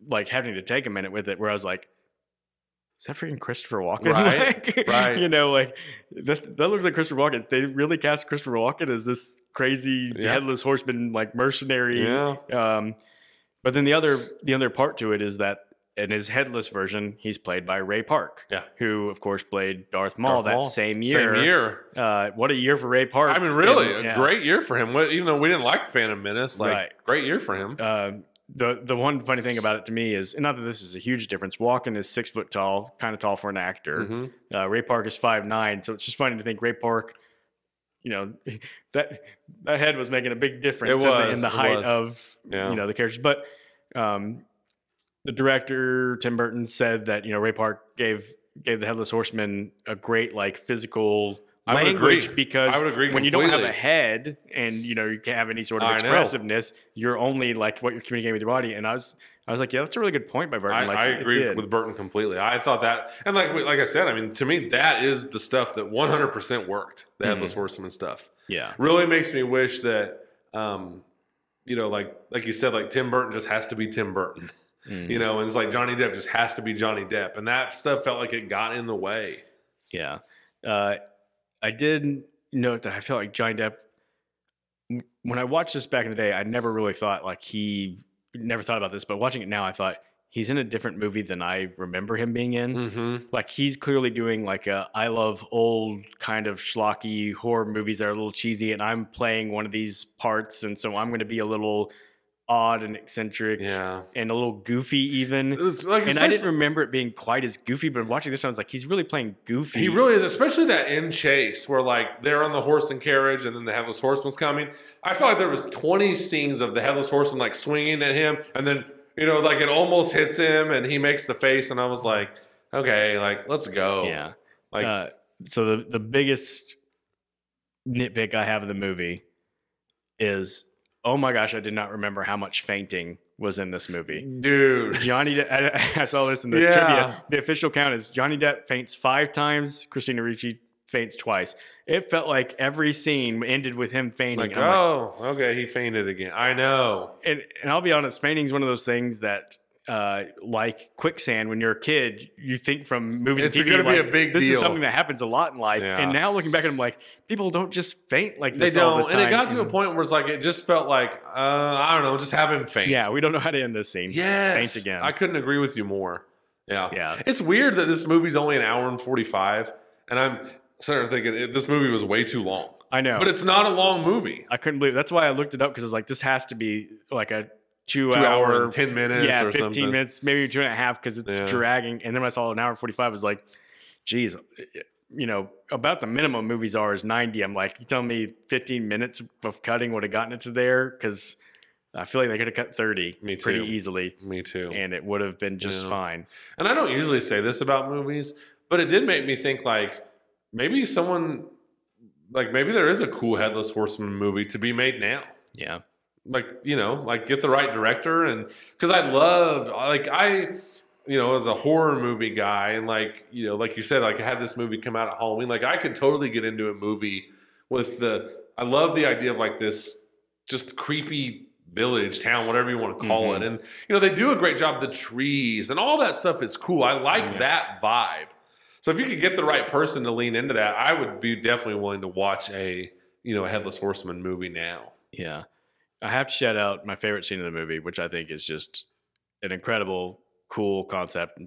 like having to take a minute with it where I was like, is that freaking Christopher Walken? Right. Right. That looks like Christopher Walken. They really cast Christopher Walken as this crazy headless horseman, like mercenary. Yeah. But then the other part to it is that in his headless version, he's played by Ray Park, who of course played Darth Maul that same year. What a year for Ray Park! I mean, really, a great year for him. Even though we didn't like Phantom Menace, great year for him. The one funny thing about it to me is, and not that this is a huge difference, Walken is 6 foot tall, kind of tall for an actor. Mm-hmm. Ray Park is 5'9", so it's just funny to think Ray Park you know, that head was making a big difference in the height of the characters. But the director Tim Burton said that Ray Park gave the Headless Horseman a great like physical language, because when you don't have a head and you can't have any sort of expressiveness, you're only like what you're communicating with your body. And I was like, yeah, that's a really good point by Burton. I agree with Burton completely. I thought that, and like I said, I mean, to me, that is the stuff that 100% worked. The Headless Horseman stuff. Yeah, really makes me wish that, like you said, like Tim Burton just has to be Tim Burton. And it's like Johnny Depp just has to be Johnny Depp, and that stuff felt like it got in the way. Yeah, I did note that I felt like Johnny Depp, when I watched this back in the day, I never really thought never thought about this, but watching it now, I thought he's in a different movie than I remember him being in. Mm-hmm. Like he's clearly doing like I love old kind of schlocky horror movies that are a little cheesy, and I'm playing one of these parts, and so I'm going to be a little odd and eccentric and a little goofy even. And I didn't remember it being quite as goofy, but watching this, I was like, he's really playing goofy. He really is, especially that end chase where like they're on the horse and carriage and then the Headless Horseman's coming. I felt like there was 20 scenes of the Headless Horseman like swinging at him, and then like it almost hits him and he makes the face, and I was like, okay, like let's go. Yeah. Like so the biggest nitpick I have in the movie is, oh my gosh, I did not remember how much fainting was in this movie. Dude. Johnny Depp, I saw this in the trivia. The official count is Johnny Depp faints 5 times, Christina Ricci faints twice. It felt like every scene ended with him fainting. Like, okay, he fainted again. I know. And I'll be honest, fainting is one of those things that, like quicksand, when you're a kid, you think from movies and TV, it's going to be a big deal. This is something that happens a lot in life. Yeah. And now looking back, I'm like, people don't just faint like this they don't. all the time. And it got to a point where it's like, it just felt like, I don't know, just have him faint. Yeah, we don't know how to end this scene. Yes. Faint again. I couldn't agree with you more. Yeah. It's weird that this movie's only an hour and 45, and I'm starting thinking this movie was way too long. I know. But it's not a long movie. I couldn't believe it. That's why I looked it up, because I was like, this has to be like a 2 hour, 10 minutes, yeah, or 15 something. minutes, maybe 2.5, because it's dragging. And then when I saw an hour and 45, I was like, geez, about the minimum movies are is 90. I'm like, you telling me 15 minutes of cutting would have gotten it to there? Because I feel like they could have cut 30 pretty easily. Me too. And it would have been just fine. And I don't usually say this about movies, but it did make me think like maybe maybe there is a cool Headless Horseman movie to be made now. Yeah. Like, get the right director. And because I loved, as a horror movie guy, and like you said, like I had this movie come out at Halloween, like I could totally get into a movie with I love the idea of like this just creepy village, town, whatever you want to call it. And, they do a great job. The trees and all that stuff is cool. I like that vibe. So if you could get the right person to lean into that, I would be definitely willing to watch a Headless Horseman movie now. Yeah. I have to shout out my favorite scene of the movie, which I think is just an incredible, cool concept,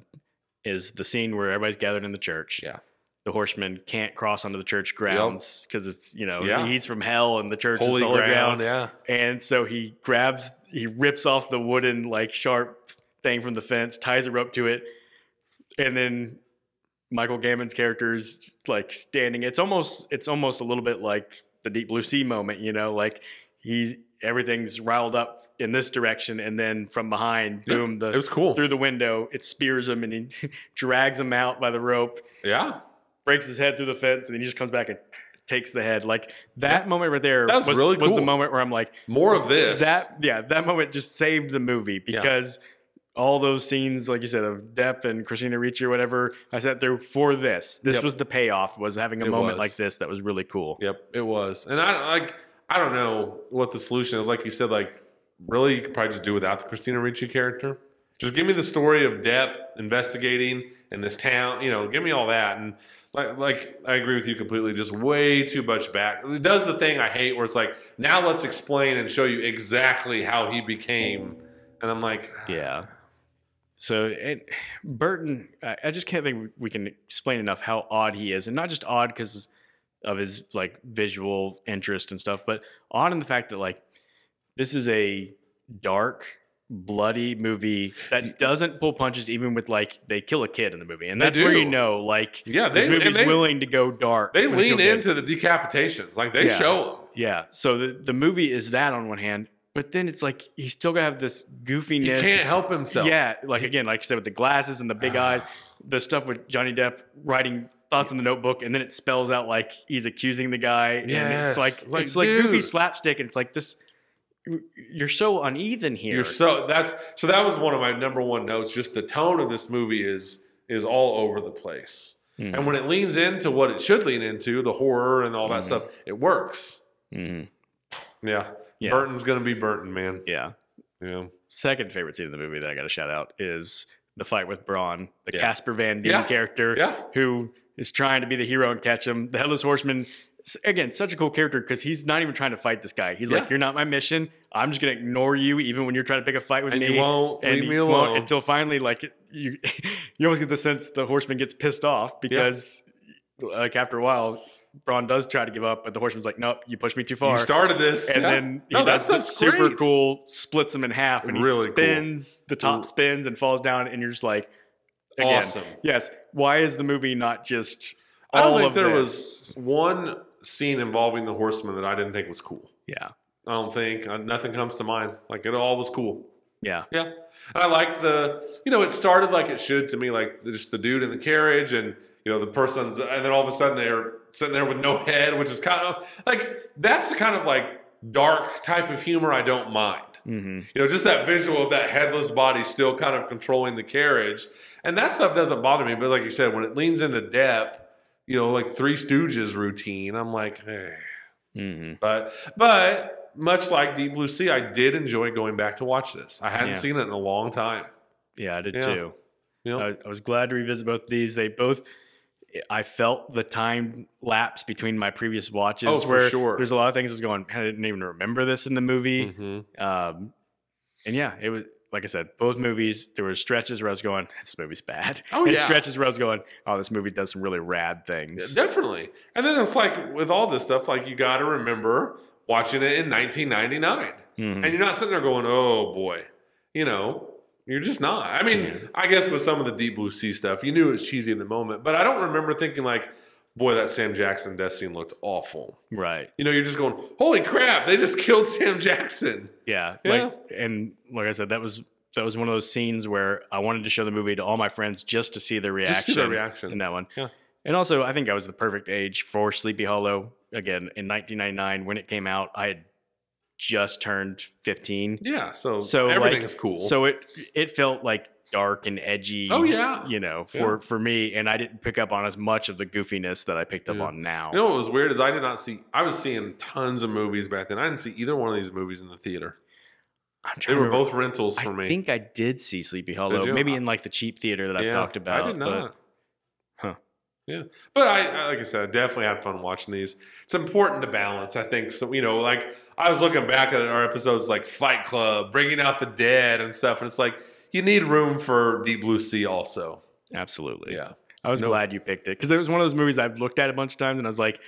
is the scene where everybody's gathered in the church. Yeah. The horseman can't cross onto the church grounds because it's, he's from hell and the church is the holy ground. Yeah. And so he rips off the wooden, like, sharp thing from the fence, ties a rope to it, and then Michael Gambon's character is, like, standing. It's almost a little bit like the Deep Blue Sea moment, like everything's riled up in this direction, and then from behind, boom, it was cool. Through the window, it spears him, and he drags him out by the rope. Yeah. Breaks his head through the fence, and then he just comes back and takes the head. Like, that moment right there was really cool. Was the moment where I'm like, more of this. That moment just saved the movie, because all those scenes, like you said, of Depp and Christina Ricci or whatever, I sat through for this. This was the payoff, was having a moment like this that was really cool. Yep, it was. And I don't know what the solution is. Like you said, like, really, you could probably just do without the Christina Ricci character. Just give me the story of Depp investigating in this town. Give me all that. And like I agree with you completely. Just way too much back. It does the thing I hate where it's like, now let's explain and show you exactly how he became. And I'm like, yeah. So Burton, I just can't think we can explain enough how odd he is, and not just odd because of his like visual interest and stuff, but odd in the fact that like this is a dark bloody movie that doesn't pull punches, even with like they kill a kid in the movie, and that's where you know, like, this movie's willing to go dark. They lean into the decapitations, like they show them. Yeah, so the movie is that on one hand, but then it's like he's still gonna have this goofiness. He can't help himself. Yeah, like again, like I said, with the glasses and the big eyes, the stuff with Johnny Depp writing thoughts in the notebook, and then it spells out like he's accusing the guy. Yes. And it's like goofy slapstick, and it's like this. You're so uneven here. That was one of my number one notes. Just the tone of this movie is all over the place, and when it leans into what it should lean into, the horror and all that stuff, it works. Yeah, Burton's gonna be Burton, man. Yeah. Second favorite scene in the movie that I got to shout out is the fight with Braun, the Casper Van Dien character, who is trying to be the hero and catch him. The Headless Horseman. Again, such a cool character because he's not even trying to fight this guy. He's like, you're not my mission. I'm just going to ignore you even when you're trying to pick a fight with me. You won't leave me alone. Until finally, like, you almost get the sense the horseman gets pissed off because, like, after a while, Braun does try to give up, but the horseman's like, nope, you pushed me too far. You started this. And then he does the super cool, splits him in half, and he spins, the top spins and falls down, and you're just like, again, awesome. Yes. Why is the movie not just I don't think there was one scene involving the horseman that I didn't think was cool. Yeah. I don't think. Nothing comes to mind. Like, it all was cool. Yeah. Yeah. And I liked it started like it should to me, like just the dude in the carriage and, the person's, and then all of a sudden they're sitting there with no head, which is kind of like, that's the kind of like dark type of humor I don't mind. Just that visual of that headless body still kind of controlling the carriage. And that stuff doesn't bother me. But like you said, when it leans into depth, like Three Stooges routine, I'm like, hey. But much like Deep Blue Sea, I did enjoy going back to watch this. I hadn't seen it in a long time. Yeah, I did too. I was glad to revisit both of these. I felt the time lapse between my previous watches. Oh, for sure. There's a lot of things I was going, I didn't even remember this in the movie. And it was, like I said, both movies, there were stretches where I was going, this movie's bad. And stretches where I was going, oh, this movie does some really rad things. Yeah, definitely. And then it's like, with all this stuff, like, you got to remember watching it in 1999. And you're not sitting there going, oh, boy. You're just not. I mean, I guess with some of the Deep Blue Sea stuff, you knew it was cheesy in the moment. But I don't remember thinking like, boy, that Sam Jackson death scene looked awful. Right. You're just going, holy crap, they just killed Sam Jackson. Yeah. Like I said, that was one of those scenes where I wanted to show the movie to all my friends just to see their reaction, in that one. Yeah. And also, I think I was the perfect age for Sleepy Hollow. Again, in 1999, when it came out, I had just turned 15. Yeah, so everything is cool. So it felt like dark and edgy. Oh yeah, for me, and I didn't pick up on as much of the goofiness that I picked up on now. What was weird is I was seeing tons of movies back then. I didn't see either one of these movies in the theater. They were both rentals for me. I think I did see Sleepy Hollow, maybe in like the cheap theater that I've talked about. I did not. Yeah. But like I said, I definitely had fun watching these. It's important to balance, I think. So, like I was looking back at our episodes like Fight Club, Bringing Out the Dead and stuff. And it's like, you need room for Deep Blue Sea also. Absolutely. Yeah. I was glad you picked it because it was one of those movies I've looked at a bunch of times and I was like,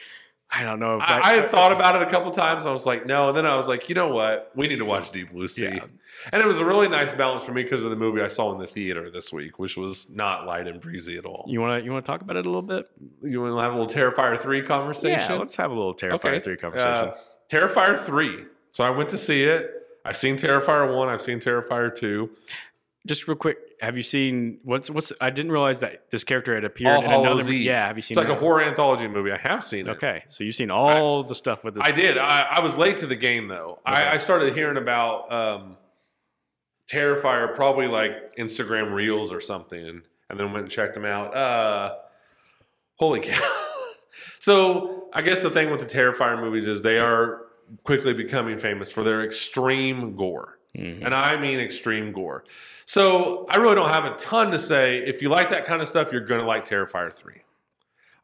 I don't know. If I had thought about it a couple times. I was like, no. And then I was like, you know what? We need to watch Deep Blue Sea. Yeah. And it was a really nice balance for me because of the movie I saw in the theater this week, which was not light and breezy at all. You want to talk about it a little bit? You want to have a little Terrifier 3 conversation? Yeah, let's have a little Terrifier 3 conversation. Terrifier 3. So I went to see it. I've seen Terrifier 1. I've seen Terrifier 2. Just real quick, have you seen what's? I didn't realize that this character had appeared in another movie. Yeah, have you seen? It's like a horror anthology movie. I have seen it. Okay, so you've seen all the stuff with this. I did. I was late to the game though. Okay. I started hearing about Terrifier probably like Instagram Reels or something, and then went and checked them out. Holy cow! So I guess the thing with the Terrifier movies is they are quickly becoming famous for their extreme gore. And I mean extreme gore. So I really don't have a ton to say. If you like that kind of stuff, you're going to like Terrifier 3.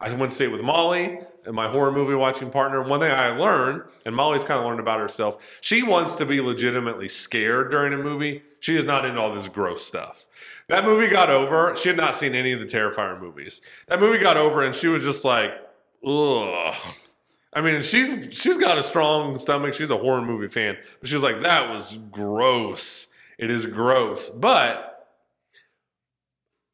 I went to see it with Molly and my horror movie watching partner. One thing I learned, and Molly's kind of learned about herself, she wants to be legitimately scared during a movie. She is not into all this gross stuff. That movie got over. She had not seen any of the Terrifier movies. That movie got over and she was just like, ugh. I mean, she's got a strong stomach. She's a horror movie fan. But she was like, that was gross. It is gross. But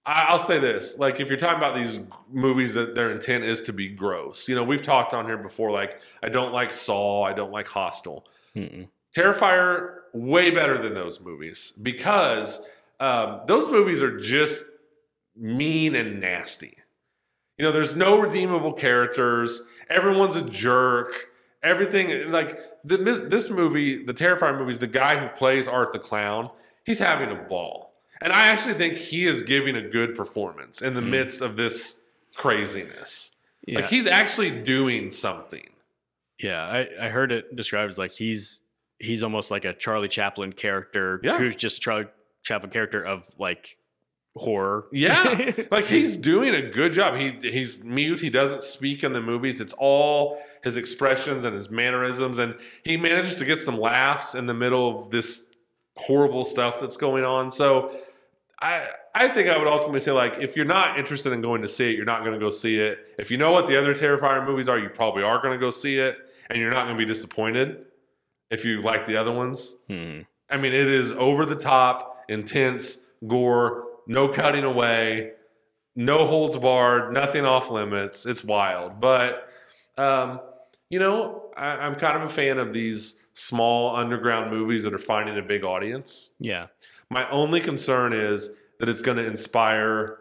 I'll say this. Like, if you're talking about these movies that their intent is to be gross, you know, we've talked on here before, like, I don't like Saw. I don't like Hostel. Terrifier, way better than those movies because those movies are just mean and nasty. You know, there's no redeemable characters. Everyone's a jerk. Everything, like, this movie, the Terrifier movies, the guy who plays Art the Clown, he's having a ball. And I actually think he is giving a good performance in the midst of this craziness. Yeah. Like, he's actually doing something. Yeah, I heard it described as like he's almost like a Charlie Chaplin character who's just a Charlie Chaplin character of like horror. Yeah, like he's doing a good job. He's mute. He doesn't speak in the movies. It's all his expressions and his mannerisms, and he manages to get some laughs in the middle of this horrible stuff that's going on. So I think I would ultimately say, like, if you're not interested in going to see it, you're not going to go see it. If you know what the other Terrifier movies are, you probably are going to go see it, and you're not going to be disappointed if you like the other ones. I mean, it is over the top, intense, gore, no cutting away, no holds barred, nothing off limits. It's wild. But, you know, I'm kind of a fan of these small underground movies that are finding a big audience. Yeah. My only concern is that it's going to inspire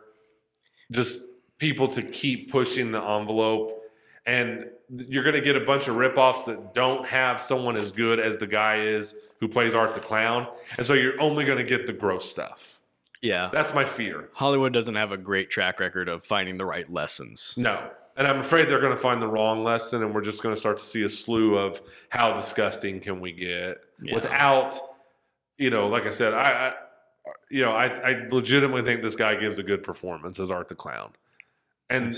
just people to keep pushing the envelope, and you're going to get a bunch of ripoffs that don't have someone as good as the guy is who plays Art the Clown, and so you're only going to get the gross stuff. Yeah. That's my fear. Hollywood doesn't have a great track record of finding the right lessons. No. And I'm afraid they're going to find the wrong lesson, and we're just going to start to see a slew of how disgusting can we get without, you know, like I said, I legitimately think this guy gives a good performance as Art the Clown. And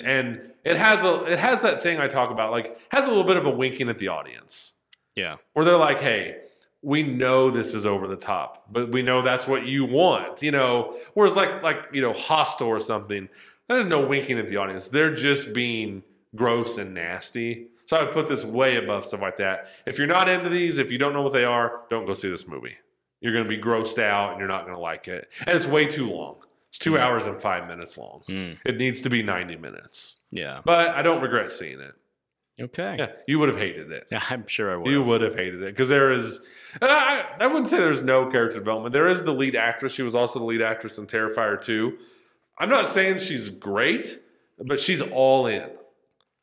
it has that thing I talk about, like, has a little bit of a winking at the audience. Yeah. Where they're like, hey, we know this is over the top, but we know that's what you want, you know. Whereas like you know, Hostel or something, there's no winking at the audience. They're just being gross and nasty. So I would put this way above stuff like that. If you're not into these, if you don't know what they are, don't go see this movie. You're going to be grossed out and you're not going to like it. And it's way too long. It's 2 hours and 5 minutes long. It needs to be 90 minutes. Yeah. But I don't regret seeing it. Okay. Yeah, you would have hated it. Yeah, I'm sure I would. You would have hated it because there is. I wouldn't say there's no character development. There is the lead actress. She was also the lead actress in Terrifier 2. I'm not saying she's great, but she's all in.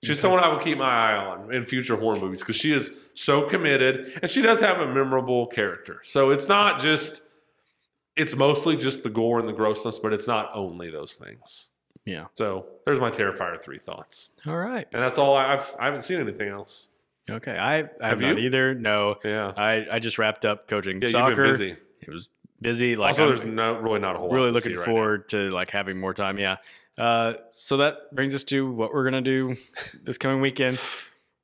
She's someone I would keep my eye on in future horror movies because she is so committed, and she does have a memorable character. So it's not just. It's mostly just the gore and the grossness, but it's not only those things. Yeah. So there's my Terrifier 3 thoughts. All right. And that's all I haven't seen anything else. Okay. I have not either. No. Yeah. I just wrapped up coaching soccer. You've been busy. It was busy. Like, also, there's really not a whole lot really to looking see forward to like having more time. Yeah. So that brings us to what we're going to do this coming weekend.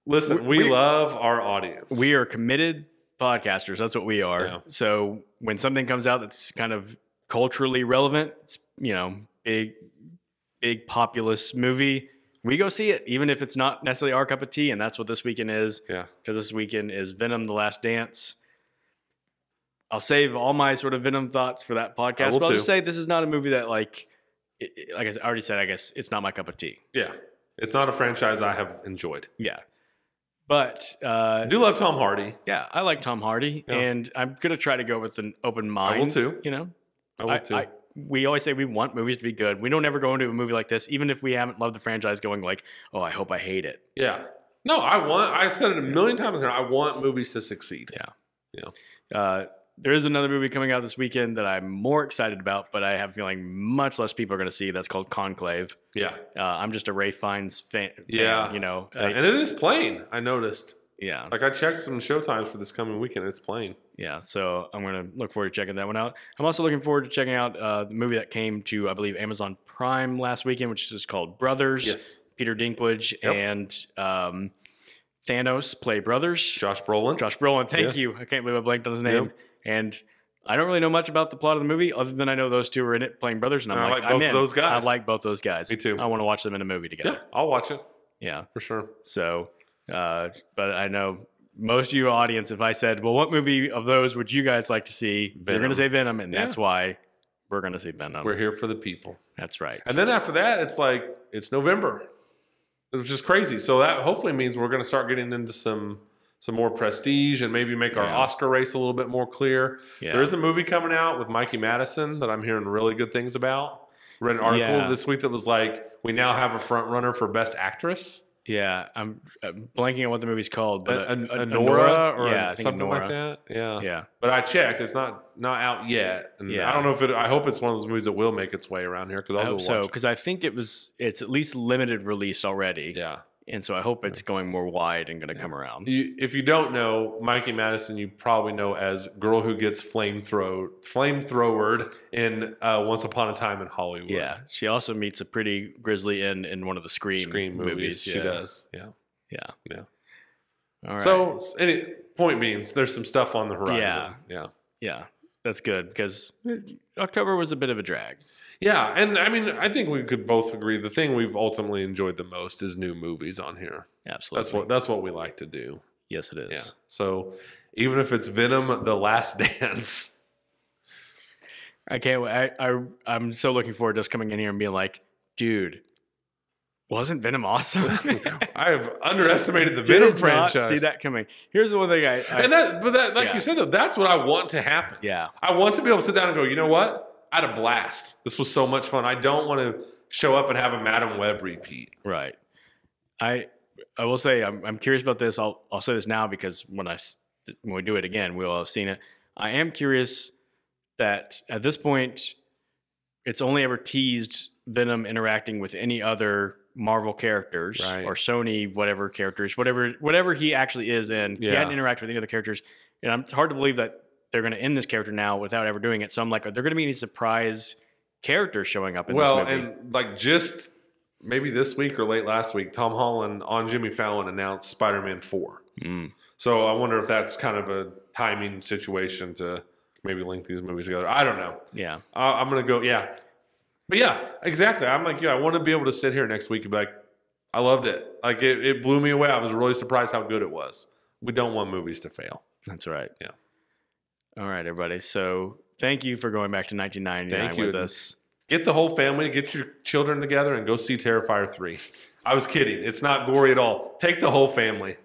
Listen, we love our audience. We are committed podcasters. That's what we are. Yeah. So when something comes out that's kind of culturally relevant, it's, you know, big populist movie, we go see it, even if it's not necessarily our cup of tea. And that's what this weekend is. Yeah. Because this weekend is Venom: The Last Dance. I'll save all my sort of Venom thoughts for that podcast. But I'll just say this is not a movie that, like I already said, I guess it's not my cup of tea. Yeah. It's not a franchise I have enjoyed. Yeah. But I do love Tom Hardy. Yeah, I like Tom Hardy, and I'm gonna try to go with an open mind. I will too. You know, I will too. We always say we want movies to be good. We don't ever go into a movie like this, even if we haven't loved the franchise, going like, "Oh, I hope I hate it." Yeah. No, I said it a million times now. I want movies to succeed. Yeah. Yeah. There is another movie coming out this weekend that I'm more excited about, but I have a feeling much less people are going to see. That's called Conclave. Yeah. I'm just a Ray Fiennes fan. Yeah. You know, and it is playing. I noticed. Yeah. Like I checked some showtimes for this coming weekend. It's playing. Yeah. So I'm going to look forward to checking that one out. I'm also looking forward to checking out the movie that came to, I believe, Amazon Prime last weekend, which is called Brothers. Yes. Peter Dinklage and Thanos play brothers. Josh Brolin. Thank you. I can't believe I blanked on his name. Yep. And I don't really know much about the plot of the movie other than I know those two are in it playing brothers. And I'm like, both of those guys. I like both those guys. Me too. I want to watch them in a movie together. Yeah, I'll watch it. Yeah. For sure. So, but I know most of you audience, if I said, well, what movie of those would you guys like to see? Venom. You're going to say Venom, and that's why we're going to see Venom. We're here for the people. That's right. And then after that, it's November, which is crazy. So that hopefully means we're going to start getting into some more prestige and maybe make our Oscar race a little bit more clear. Yeah. There is a movie coming out with Mikey Madison that I'm hearing really good things about. Read an article this week that was like, we now have a front runner for Best Actress. Yeah, I'm blanking on what the movie's called. But Anora or something Anora. like that. Yeah. Yeah. But I checked. It's not out yet. And I don't know if I hope it's one of those movies that will make its way around here. I hope so, because I think it's at least limited release already. Yeah. And so I hope it's going more wide and going to come around. If you don't know, Mikey Madison, you probably know as girl who gets flamethrowered in Once Upon a Time in Hollywood. Yeah. She also meets a pretty grisly end in one of the Scream movies. She does. Yeah. Yeah. Yeah. All right. So, point being, there's some stuff on the horizon. Yeah. Yeah. That's good because October was a bit of a drag. Yeah, and I mean, I think we could both agree the thing we've ultimately enjoyed the most is new movies on here. Absolutely. That's what we like to do. Yes, it is. Yeah. So even if it's Venom: The Last Dance, I can't wait. I'm so looking forward to us coming in here and being like, dude, wasn't Venom awesome? I have underestimated the Venom franchise. Not see that coming. Here's the one thing you said though, that's what I want to happen. Yeah, I want to be able to sit down and go, you know what? I had a blast. This was so much fun. I don't want to show up and have a Madam Web repeat. Right. I will say I'm curious about this. I'll say this now because when we do it again, we'll have seen it. I am curious that at this point, it's only ever teased Venom interacting with any other Marvel characters or Sony whatever characters, whatever he actually is in. He hadn't interacted with any other characters, and it's hard to believe that they're going to end this character now without ever doing it. So I'm like, are there going to be any surprise characters showing up in this movie? And like just maybe this week or late last week, Tom Holland on Jimmy Fallon announced Spider-Man 4. So I wonder if that's kind of a timing situation to maybe link these movies together. I don't know. Yeah. I'm going to go, But yeah, exactly. I'm like, I want to be able to sit here next week and be like, I loved it. Like it blew me away. I was really surprised how good it was. We don't want movies to fail. That's right. Yeah. All right, everybody. So thank you for going back to 1999 with us. Get the whole family, get your children together, and go see Terrifier 3. I was kidding. It's not gory at all. Take the whole family.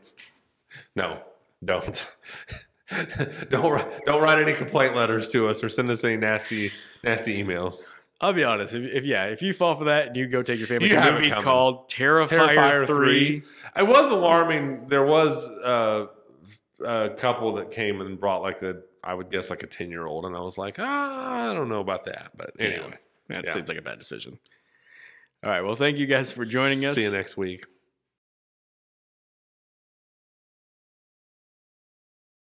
No, don't. don't write any complaint letters to us or send us any nasty emails. I'll be honest. If you fall for that and you go take your family to a movie called Terrifier 3. It was alarming. There was a couple that came and brought I would guess like a 10-year-old, and I was like, I don't know about that. But anyway. That seems like a bad decision. All right. Well, thank you guys for joining us. See you next week.